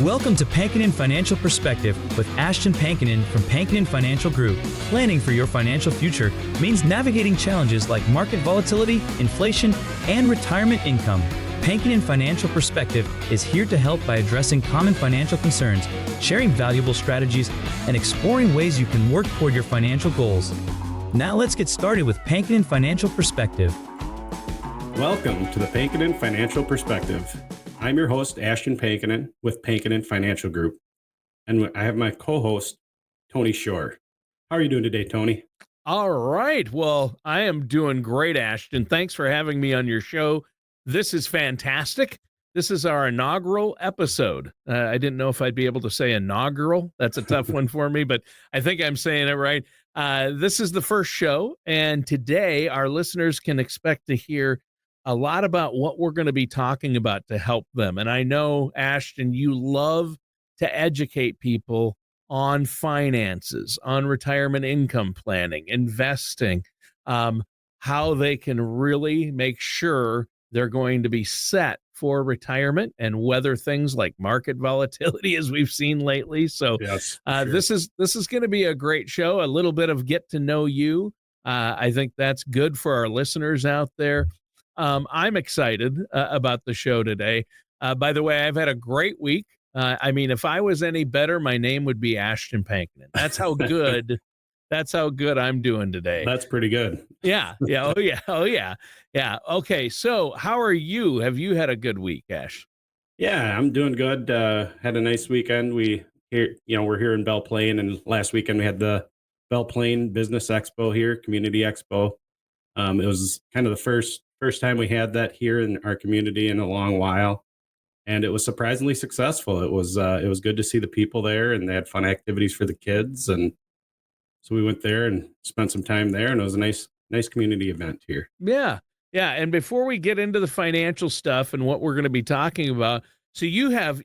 Welcome to Pankonin Financial Perspective with Ashton Pankonin from Pankonin Financial Group. Planning for your financial future means navigating challenges like market volatility, inflation, and retirement income. Pankonin Financial Perspective is here to help by addressing common financial concerns, sharing valuable strategies, and exploring ways you can work toward your financial goals. Now let's get started with Pankonin Financial Perspective. Welcome to the Pankonin Financial Perspective. I'm your host, Ashton Pankonin with Pankonin Financial Group, and I have my co-host, Tony Shore. How are you doing today, Tony? All right. Well, I am doing great, Ashton. Thanks for having me on your show. This is fantastic. This is our inaugural episode. I didn't know if I'd be able to say inaugural. That's a tough one for me, but I think I'm saying it right. This is the first show, and today our listeners can expect to hear a lot about what we're going to be talking about to help them. And I know, Ashton, you love to educate people on finances, on retirement income planning, investing, how they can really make sure they're going to be set for retirement and weather things like market volatility as we've seen lately. So Yes, sure. this is going to be a great show, a little bit of get to know you. I think that's good for our listeners out there. I'm excited about the show today. By the way, I've had a great week. If I was any better, my name would be Ashton Pankonin. That's how good. That's how good I'm doing today. That's pretty good. Yeah. Oh yeah. Okay. So, how are you? Have you had a good week, Ash? Yeah, I'm doing good. Had a nice weekend. We're here in Belle Plaine, and last weekend we had the Belle Plaine Business Expo here, Community Expo. It was kind of the first time we had that here in our community in a long while, and it was surprisingly successful. It was good to see the people there, and they had fun activities for the kids, and so we went there and spent some time there, and it was a nice community event here. Yeah. And before we get into the financial stuff and what we're going to be talking about, so you have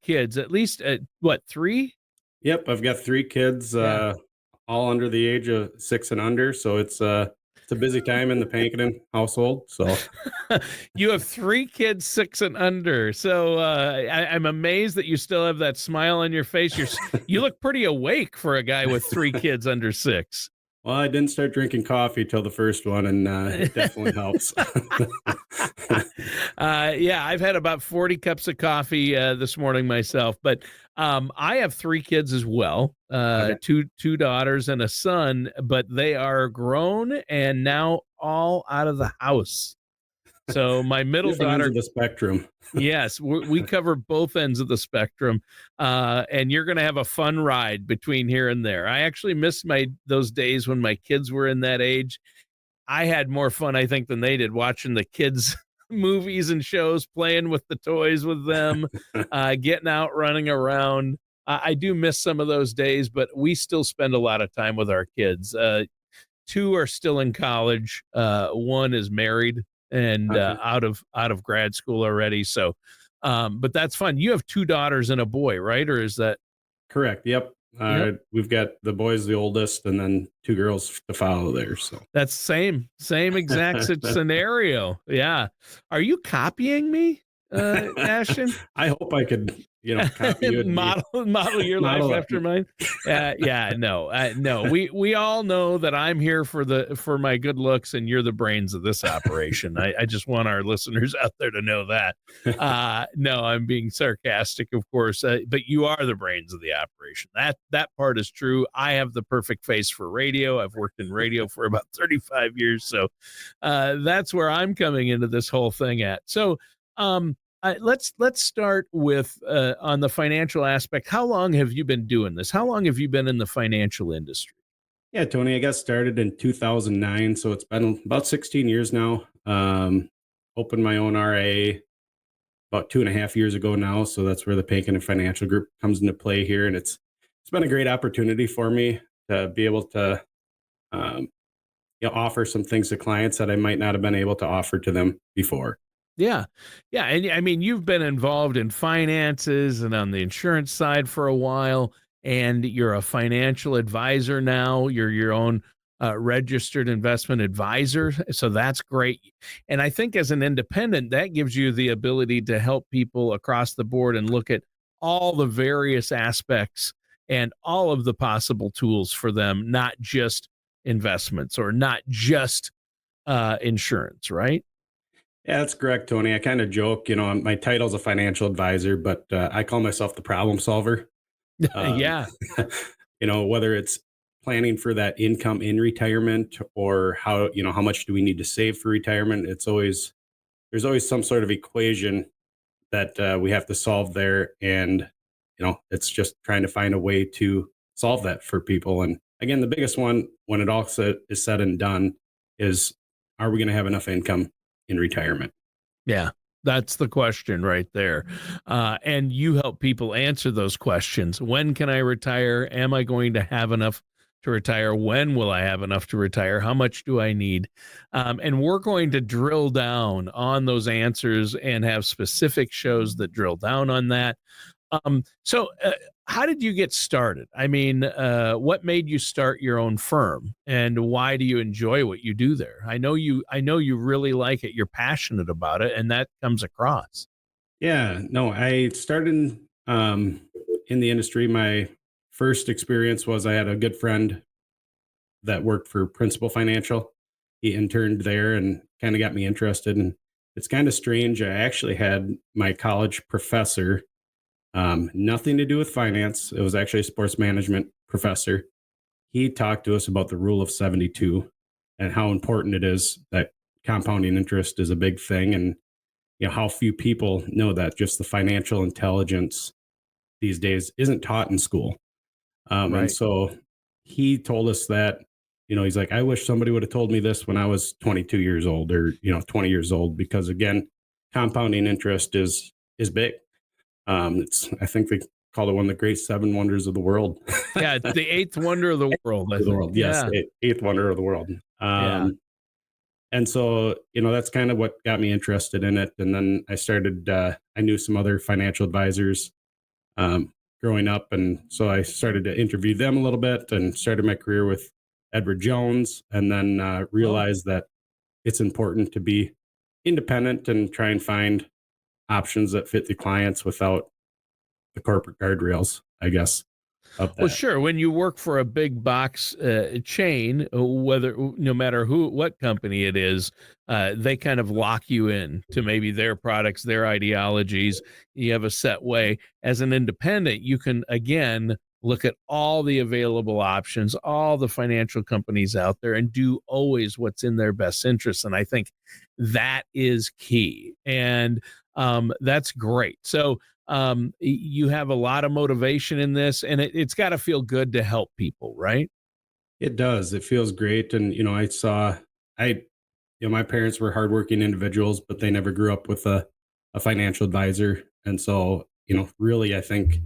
kids, at least what, 3? Yep, I've got 3 kids, all under the age of 6 and under, so it's a busy time in the Pankonin household. So you have 3 kids, 6 and under. So I'm amazed that you still have that smile on your face. You look pretty awake for a guy with 3 kids under 6. Well, I didn't start drinking coffee till the first one, and it definitely helps. I've had about 40 cups of coffee this morning myself, but I have 3 kids as well, Okay. two daughters and a son, but they are grown and now all out of the house. So my middle Different ends daughter, of the spectrum. yes, we cover both ends of the spectrum, and you're going to have a fun ride between here and there. I actually miss those days when my kids were in that age. I had more fun, I think, than they did watching the kids' movies and shows, playing with the toys with them, getting out, running around. I do miss some of those days, but we still spend a lot of time with our kids. 2 are still in college. 1 is married and Okay. out of grad school already. So, but that's fun. You have 2 daughters and a boy, right? Or is that Correct. Yep. Yep. We've got the boys, the oldest, and then 2 girls to follow there. So that's same exact scenario? Yeah. Are you copying me, Ashton? I hope I could, copy you and model your life model after mine. No. We all know that I'm here for my good looks, and you're the brains of this operation. I just want our listeners out there to know that. No, I'm being sarcastic, of course, but you are the brains of the operation. That part is true. I have the perfect face for radio. I've worked in radio for about 35 years, so that's where I'm coming into this whole thing at. So. Let's start with on the financial aspect. How long have you been doing this? How long have you been in the financial industry? Yeah, Tony, I got started in 2009, so it's been about 16 years now. Opened my own RA about 2.5 years ago now, so that's where the Pankonin Financial Group comes into play here, and it's been a great opportunity for me to be able to offer some things to clients that I might not have been able to offer to them before. Yeah. And you've been involved in finances and on the insurance side for a while, and you're a financial advisor now. You're your own registered investment advisor. So that's great. And I think as an independent, that gives you the ability to help people across the board and look at all the various aspects and all of the possible tools for them, not just investments or not just insurance, right? Yeah, that's correct, Tony. I kind of joke, my title's a financial advisor, but I call myself the problem solver. Um, Yeah, whether it's planning for that income in retirement or how much do we need to save for retirement, there's always some sort of equation that we have to solve there. And, it's just trying to find a way to solve that for people. And again, the biggest one when it all is said and done is, are we going to have enough income in retirement? yeah. That's the question right there. And you help people answer those questions. When can I retire? Am I going to have enough to retire? When will I have enough to retire? How much do I need? And we're going to drill down on those answers and have specific shows that drill down on that. So how did you get started? I mean, what made you start your own firm, and why do you enjoy what you do there? I know you really like it. You're passionate about it, and that comes across. Yeah, no, I started in the industry. My first experience was I had a good friend that worked for Principal Financial. He interned there and kind of got me interested. And it's kind of strange. I actually had my college professor, nothing to do with finance. It was actually a sports management professor. He talked to us about the rule of 72 and how important it is that compounding interest is a big thing. And how few people know that just the financial intelligence these days isn't taught in school. And Right. so he told us that, he's like, I wish somebody would have told me this when I was 22 years old or, 20 years old, because again, compounding interest is big. I think they call it one of the great seven wonders of the world. Yeah, it's the eighth wonder of the world, I Of the think. world. Yes. Yeah. Eighth wonder of the world. Yeah. And so, that's kind of what got me interested in it. And then I knew some other financial advisors growing up. And so I started to interview them a little bit and started my career with Edward Jones, and then Oh, realized that it's important to be independent and try and find options that fit the clients without the corporate guardrails, I guess, of well, that. sure. When you work for a big box chain, whether no matter what company it is, they kind of lock you in to maybe their products, their ideologies. You have a set way. As an independent, you can again look at all the available options, all the financial companies out there, and do always what's in their best interest. And I think that is key. And that's great. So you have a lot of motivation in this, and it's got to feel good to help people, right? It does. It feels great. And, I, my parents were hardworking individuals, but they never grew up with a financial advisor. And so, really, I think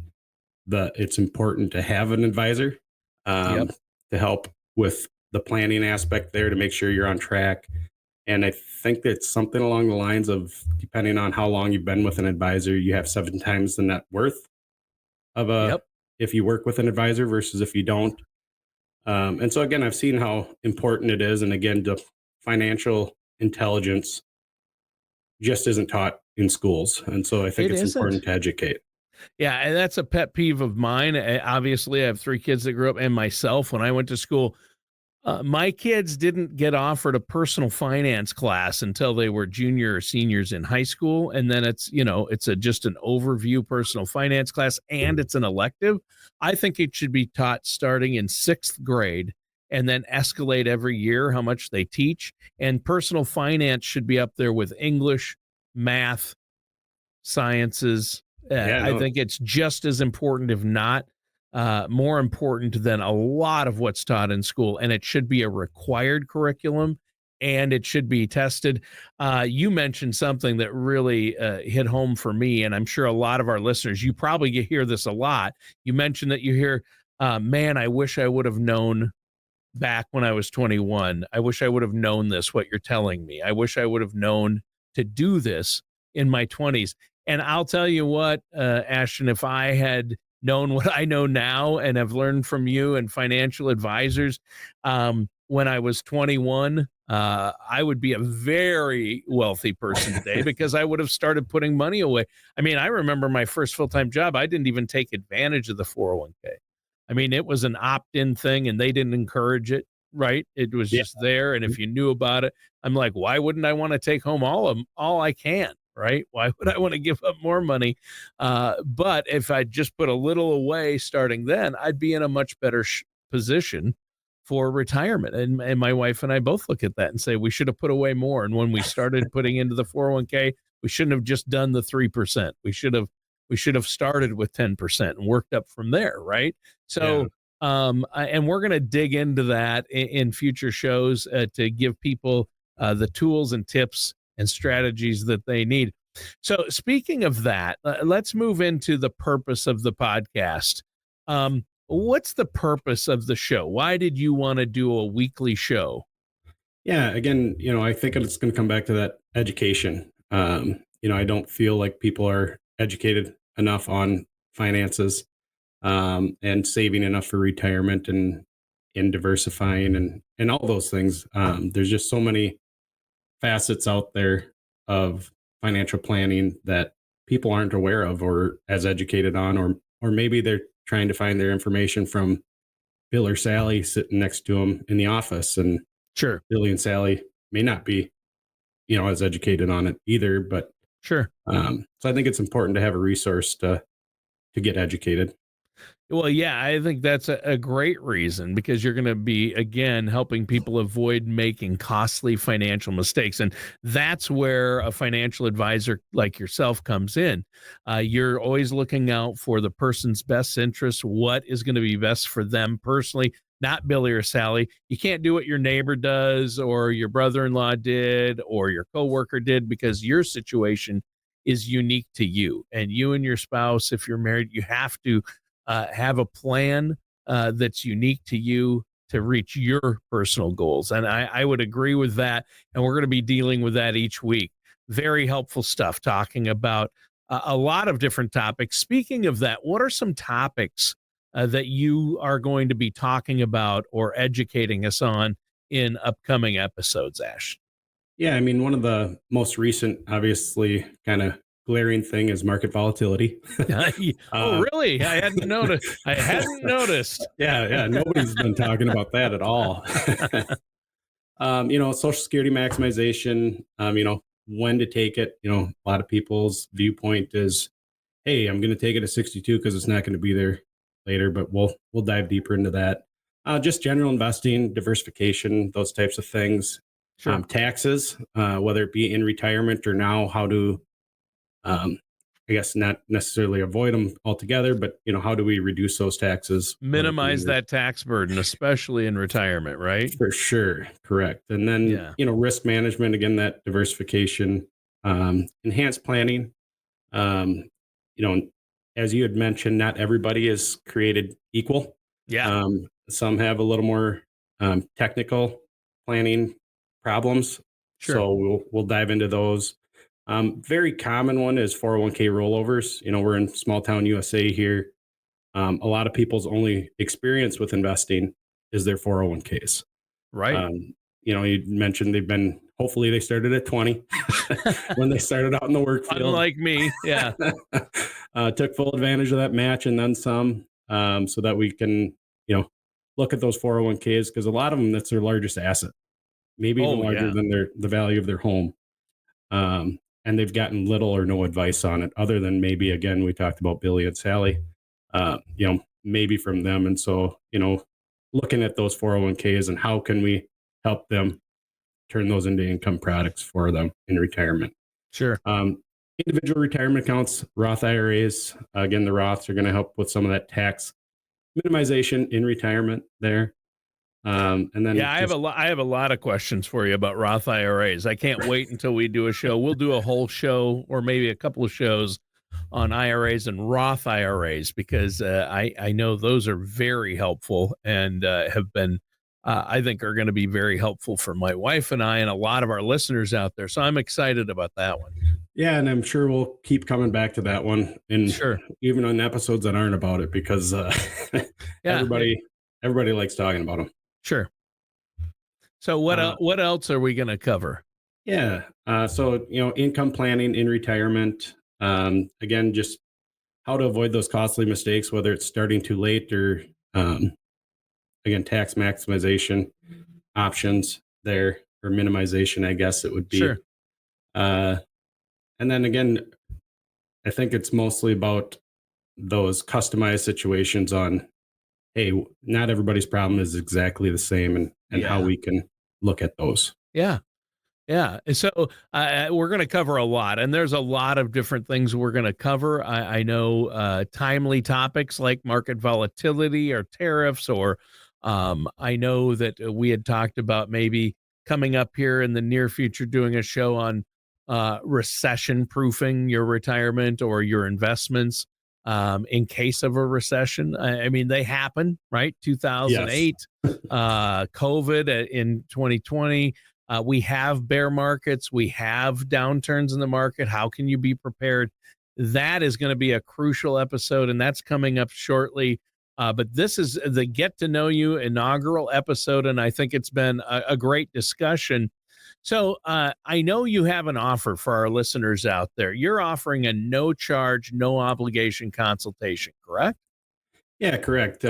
that it's important to have an advisor Yep. um, to help with the planning aspect there to make sure you're on track. And I think that's something along the lines of, depending on how long you've been with an advisor, you have 7 times the net worth of Yep. if you work with an advisor versus if you don't. And so again, I've seen how important it is. And again, the financial intelligence just isn't taught in schools. And so I think It it's isn't. important to educate. Yeah, and that's a pet peeve of mine. Obviously, I have three kids that grew up, and myself when I went to school. My kids didn't get offered a personal finance class until they were junior or seniors in high school, and then it's just an overview personal finance class, and it's an elective. I think it should be taught starting in sixth grade, and then escalate every year how much they teach. And personal finance should be up there with English, math, sciences. Yeah, I no, think it's just as important, if not more important than a lot of what's taught in school. And it should be a required curriculum, and it should be tested. You mentioned something that really hit home for me, and I'm sure a lot of our listeners, you probably hear this a lot. You mentioned that you hear, man, I wish I would have known back when I was 21. I wish I would have known this, what you're telling me. I wish I would have known to do this in my 20s. And I'll tell you what, Ashton, if I had known what I know now and have learned from you and financial advisors, when I was 21, I would be a very wealthy person today because I would have started putting money away. I mean, I remember my first full-time job. I didn't even take advantage of the 401k. I mean, it was an opt-in thing and they didn't encourage it, right? It was Yeah. just there. And if you knew about it, I'm like, why wouldn't I want to take home all I can, right? Why would I want to give up more money? But if I just put a little away starting then, I'd be in a much better position for retirement. And my wife and I both look at that and say, we should have put away more. And when we started putting into the 401k, we shouldn't have just done the 3%. We should have started with 10% and worked up from there. Right. So, and we're going to dig into that in future shows to give people the tools and tips and strategies that they need. So speaking of that, let's move into the purpose of the podcast. What's the purpose of the show? Why did you want to do a weekly show? Yeah, again, I think it's going to come back to that education. I don't feel like people are educated enough on finances and saving enough for retirement and diversifying and all those things. There's just so many facets out there of financial planning that people aren't aware of or as educated on, or maybe they're trying to find their information from Bill or Sally sitting next to them in the office, and Sure. Billy and Sally may not be, as educated on it either. But Sure. so I think it's important to have a resource to get educated. Well, yeah, I think that's a great reason because you're going to be, again, helping people avoid making costly financial mistakes. And that's where a financial advisor like yourself comes in. You're always looking out for the person's best interests, what is going to be best for them personally, not Billy or Sally. You can't do what your neighbor does or your brother-in-law did or your coworker did because your situation is unique to you. And you and your spouse, if you're married, you have to have a plan that's unique to you to reach your personal goals. And I would agree with that. And we're going to be dealing with that each week. Very helpful stuff, talking about a lot of different topics. Speaking of that, what are some topics that you are going to be talking about or educating us on in upcoming episodes, Ash? Yeah, I mean, one of the most recent, obviously, kind of glaring thing is market volatility. Oh, really? I hadn't noticed. Yeah. Nobody's been talking about that at all. Social Security maximization, when to take it. A lot of people's viewpoint is, hey, I'm going to take it at 62 because it's not going to be there later, but we'll dive deeper into that. Just general investing, diversification, those types of things. Sure. Taxes, whether it be in retirement or now, how to, I guess not necessarily avoid them altogether, but how do we reduce those taxes? Minimize that tax burden, especially in retirement, right? For sure. Correct. And then, risk management, again, that diversification, enhanced planning. As you had mentioned, not everybody is created equal. Yeah. Some have a little more technical planning problems. Sure. So we'll dive into those. Very common one is 401k rollovers. We're in small town USA here. A lot of people's only experience with investing is their 401ks. Right. You mentioned hopefully they started at 20 when they started out in the work field. Unlike me. Yeah. Took full advantage of that match and then some, so that we can, look at those 401ks, because a lot of them, that's their largest asset, maybe even larger than the value of their home. And they've gotten little or no advice on it other than maybe, again, we talked about Billy and Sally, maybe from them. And so, looking at those 401ks and how can we help them turn those into income products for them in retirement. Sure. Individual retirement accounts, Roth IRAs. Again, the Roths are going to help with some of that tax minimization in retirement there. And then I have a lot of questions for you about Roth IRAs. I can't wait until we do a show. We'll do a whole show or maybe a couple of shows on IRAs and Roth IRAs, because I know those are very helpful and have been, I think, are going to be very helpful for my wife and I and a lot of our listeners out there. So I'm excited about that one. Yeah, and I'm sure we'll keep coming back to that one, and even on episodes that aren't about it, because everybody likes talking about them. Sure. So what else are we going to cover? Yeah. So, income planning in retirement. Again, just how to avoid those costly mistakes, whether it's starting too late or, again, tax maximization options there, or minimization, I guess it would be. Sure. And then again, I think it's mostly about those customized situations on, hey, not everybody's problem is exactly the same, and how we can look at those. Yeah. Yeah. So we're going to cover a lot, and there's a lot of different things we're going to cover. I know timely topics like market volatility or tariffs, or I know that we had talked about maybe coming up here in the near future doing a show on recession proofing your retirement or your investments in case of a recession. I mean, they happen, right? 2008, COVID in 2020. We have bear markets. We have downturns in the market. How can you be prepared? That is going to be a crucial episode, and that's coming up shortly. But this is the Get to Know You inaugural episode, and I think it's been a great discussion. So I know you have an offer for our listeners out there. You're offering a no charge, no obligation consultation, correct? Yeah, correct.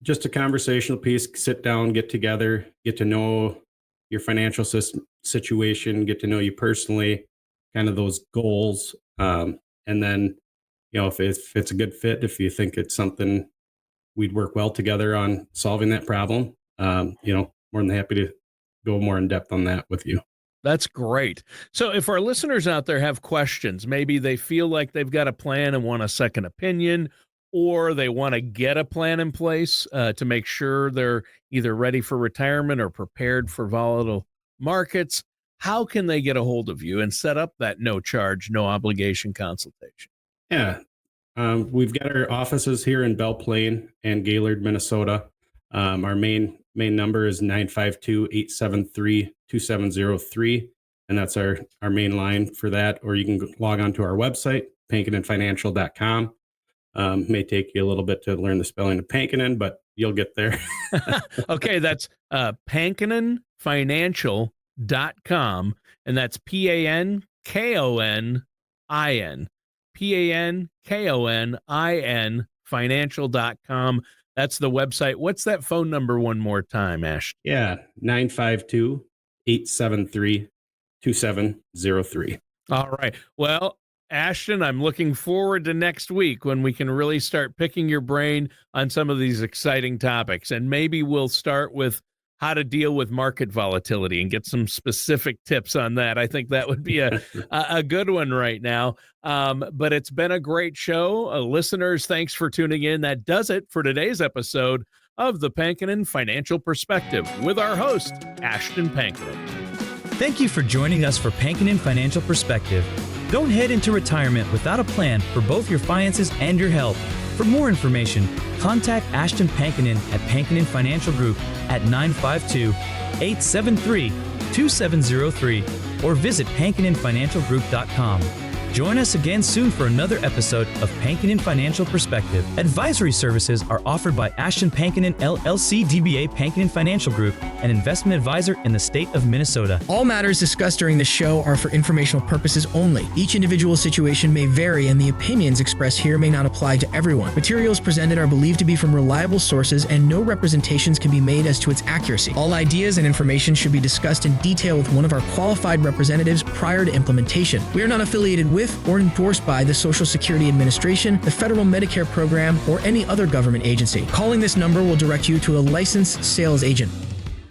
Just a conversational piece, sit down, get together, get to know your financial situation, get to know you personally, kind of those goals. And then, if it's a good fit, if you think it's something we'd work well together on solving that problem, more than happy to go more in depth on that with you. That's great. So if our listeners out there have questions, maybe they feel like they've got a plan and want a second opinion, or they want to get a plan in place to make sure they're either ready for retirement or prepared for volatile markets, how can they get a hold of you and set up that no charge, no obligation consultation? Yeah. We've got our offices here in Belle Plaine and Gaylord, Minnesota. Our main number is 952-873-2703. And that's our main line for that. Or you can log on to our website, pankoninfinancial.com. May take you a little bit to learn the spelling of Pankonin, but you'll get there. Okay, that's pankoninfinancial.com, and that's PANKONIN, PANKONIN, financial.com. That's the website. What's that phone number one more time, Ash? Yeah, 952-873-2703. All right. Well, Ashton, I'm looking forward to next week when we can really start picking your brain on some of these exciting topics. And maybe we'll start with how to deal with market volatility and get some specific tips on that. I think that would be a good one right now. But it's been a great show. Listeners, thanks for tuning in. That does it for today's episode of the Pankonin Financial Perspective with our host, Ashton Pankonin. Thank you for joining us for Pankonin Financial Perspective. Don't head into retirement without a plan for both your finances and your health. For more information, contact Ashton Pankonin at Pankonin Financial Group at 952-873-2703 or visit pankoninfinancialgroup.com. Join us again soon for another episode of Pankonin Financial Perspective. Advisory services are offered by Ashton Pankonin LLC DBA Pankonin Financial Group, an investment advisor in the state of Minnesota. All matters discussed during the show are for informational purposes only. Each individual situation may vary, and the opinions expressed here may not apply to everyone. Materials presented are believed to be from reliable sources, and no representations can be made as to its accuracy. All ideas and information should be discussed in detail with one of our qualified representatives prior to implementation. We are not affiliated with or endorsed by the Social Security Administration, the Federal Medicare Program, or any other government agency. Calling this number will direct you to a licensed sales agent.